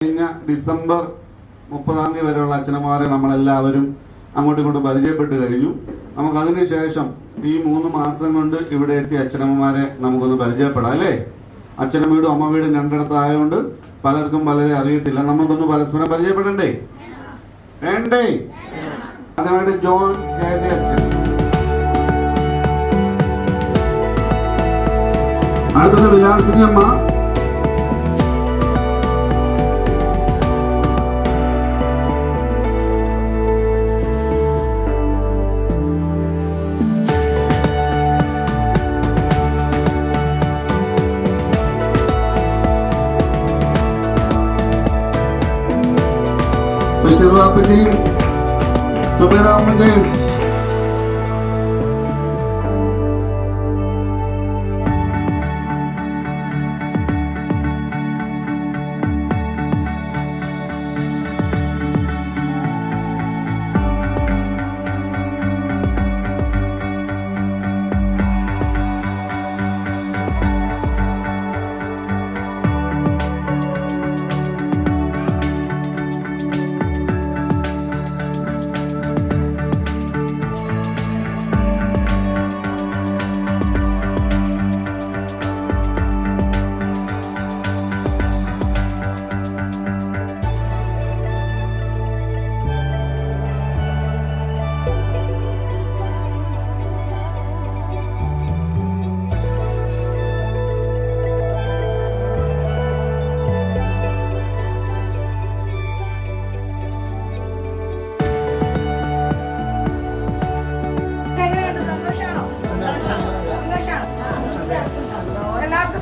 കഴിഞ്ഞ ഡിസംബർ 30-ാം തീയതി വരെയുള്ള അച്ഛനമാരെ നമ്മളെല്ലാവരും അങ്ങോട്ടും ഇങ്ങോട്ടും പരിചയപ്പെട്ട് കഴിഞ്ഞു. നമുക്കതിന് ശേഷം ഈ 3 മാസം കൊണ്ട് ഇവിടെ എത്തിയ അച്ഛനമ്മമാരെ നമുക്കൊന്ന് പരിചയപ്പെടാം അല്ലേ? അച്ഛനും വീടും അമ്മ വീടും രണ്ടിടത്തായതുകൊണ്ട് പലർക്കും പലരെ അറിയത്തില്ല. നമുക്കൊന്ന് പരസ്പരം പരിചയപ്പെടണ്ടേ? വേണ്ടേ? അതുമായിട്ട് ജോൺ KJ അച്ഛൻ. അടുത്തത് വിലാസിനി അമ്മ. ബഷീർവാപ്പജിയും സുബേദ അമ്മച്ചയും.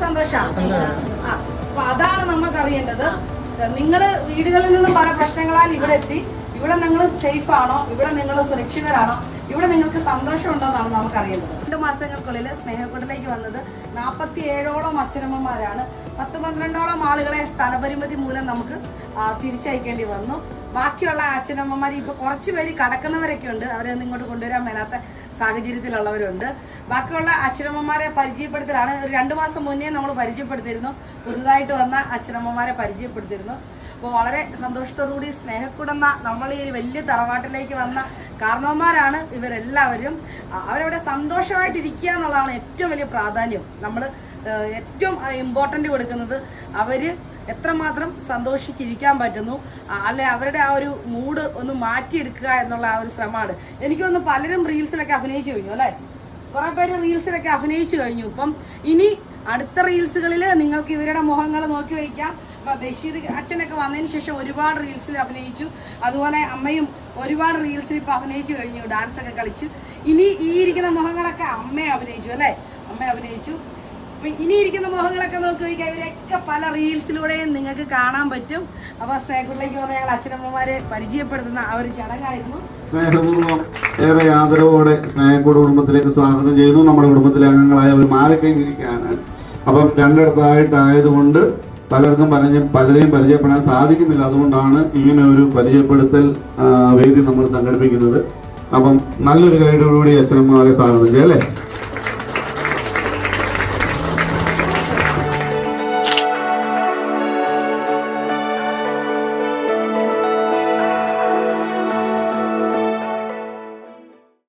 സന്തോഷമാണ്. അപ്പൊ അതാണ് നമുക്ക് അറിയേണ്ടത്. നിങ്ങൾ വീടുകളിൽ നിന്നും പല പ്രശ്നങ്ങളാൽ ഇവിടെ എത്തി. ഇവിടെ നിങ്ങൾ സേഫ് ആണോ? ഇവിടെ നിങ്ങൾ സുരക്ഷിതരാണോ? ഇവിടെ നിങ്ങൾക്ക് സന്തോഷമുണ്ടോ എന്നാണ് നമുക്ക് അറിയേണ്ടത്. 2 മാസങ്ങൾക്കുള്ളിൽ സ്നേഹക്കൂടിലേക്ക് വന്നത് 47ഓളം അച്ഛനമ്മമാരാണ്. 10-12ഓളം ആളുകളെ സ്ഥലപരിമിതി മൂലം നമുക്ക് തിരിച്ചയക്കേണ്ടി വന്നു. ബാക്കിയുള്ള അച്ഛനമ്മമാർ ഇപ്പൊ കുറച്ച് പേര് കടക്കുന്നവരൊക്കെ ഉണ്ട്. അവരൊന്നും ഇങ്ങോട്ട് കൊണ്ടുവരാൻ മേലാത്ത സാഹചര്യത്തിലുള്ളവരുണ്ട്. ബാക്കിയുള്ള അച്ഛനമ്മമാരെ പരിചയപ്പെടുത്തലാണ്. ഒരു 2 മാസം മുന്നേ നമ്മൾ പരിചയപ്പെടുത്തിയിരുന്നു. പുതുതായിട്ട് വന്ന അച്ഛനമ്മമാരെ പരിചയപ്പെടുത്തിയിരുന്നു. അപ്പോൾ വളരെ സന്തോഷത്തോടുകൂടി സ്നേഹക്കൂടെന്ന നമ്മൾ ഈ വലിയ തറവാട്ടിലേക്ക് വന്ന കാരണവന്മാരാണ് ഇവരെല്ലാവരും. അവരവിടെ സന്തോഷമായിട്ടിരിക്കുക എന്നുള്ളതാണ് ഏറ്റവും വലിയ പ്രാധാന്യം. നമ്മൾ ഏറ്റവും ഇമ്പോർട്ടൻ്റ് കൊടുക്കുന്നത് അവര് എത്രമാത്രം സന്തോഷിച്ചിരിക്കാൻ പറ്റുന്നു, അല്ലെ അവരുടെ ആ ഒരു മൂഡ് ഒന്ന് മാറ്റിയെടുക്കുക എന്നുള്ള ആ ഒരു ശ്രമമാണ്. എനിക്കൊന്ന് പലരും റീൽസിലൊക്കെ അഭിനയിച്ചു കഴിഞ്ഞു അല്ലെ? കുറെ പേര് റീൽസിലൊക്കെ അഭിനയിച്ചു കഴിഞ്ഞു. ഇപ്പം ഇനി അടുത്ത റീൽസുകളിൽ നിങ്ങൾക്ക് ഇവരുടെ മുഖങ്ങൾ നോക്കി വയ്ക്കാം. ബഷീർ അച്ഛനൊക്കെ വന്നതിന് ശേഷം ഒരുപാട് റീൽസിൽ അഭിനയിച്ചു. അതുപോലെ അമ്മയും ഒരുപാട് റീൽസിൽ ഇപ്പൊ അഭിനയിച്ചു കഴിഞ്ഞു, ഡാൻസ് ഒക്കെ കളിച്ചു. ഇനി ഈ ഇരിക്കുന്ന മുഖങ്ങളൊക്കെ അമ്മയെ അഭിനയിച്ചു അല്ലെ? അമ്മ അഭിനയിച്ചു. അപ്പൊ ഇനി ഇരിക്കുന്ന മുഖങ്ങളൊക്കെ നോക്കി വയ്ക്കാം. ഇവരൊക്കെ പല റീൽസിലൂടെയും നിങ്ങൾക്ക് കാണാൻ പറ്റും. അപ്പൊ സ്നേഹത്തിലേക്ക് വന്ന ഞങ്ങൾ അച്ഛനമ്മമാരെ പരിചയപ്പെടുത്തുന്ന ആ ഒരു ചടങ്ങായിരുന്നു. സ്നേഹപൂർവ്വം ഏറെ ആദരവോടെ സ്നേഹക്കൂട് കുടുംബത്തിലേക്ക് സ്വാഗതം ചെയ്യുന്നു. നമ്മുടെ കുടുംബത്തിലെ അംഗങ്ങളായ ഒരു മാലക്കയും ഇരിക്കുകയാണ്. അപ്പം രണ്ടിടത്തായിട്ടായതുകൊണ്ട് പലരെയും പരിചയപ്പെടാൻ സാധിക്കുന്നില്ല. അതുകൊണ്ടാണ് ഇങ്ങനെ ഒരു പരിചയപ്പെടുത്തൽ വേദി നമ്മൾ സംഘടിപ്പിക്കുന്നത്. അപ്പം നല്ലൊരു കൈയോടുകൂടി അച്ഛനമ്മമാരെ സ്വാഗതം ചെയ്യാം അല്ലേ?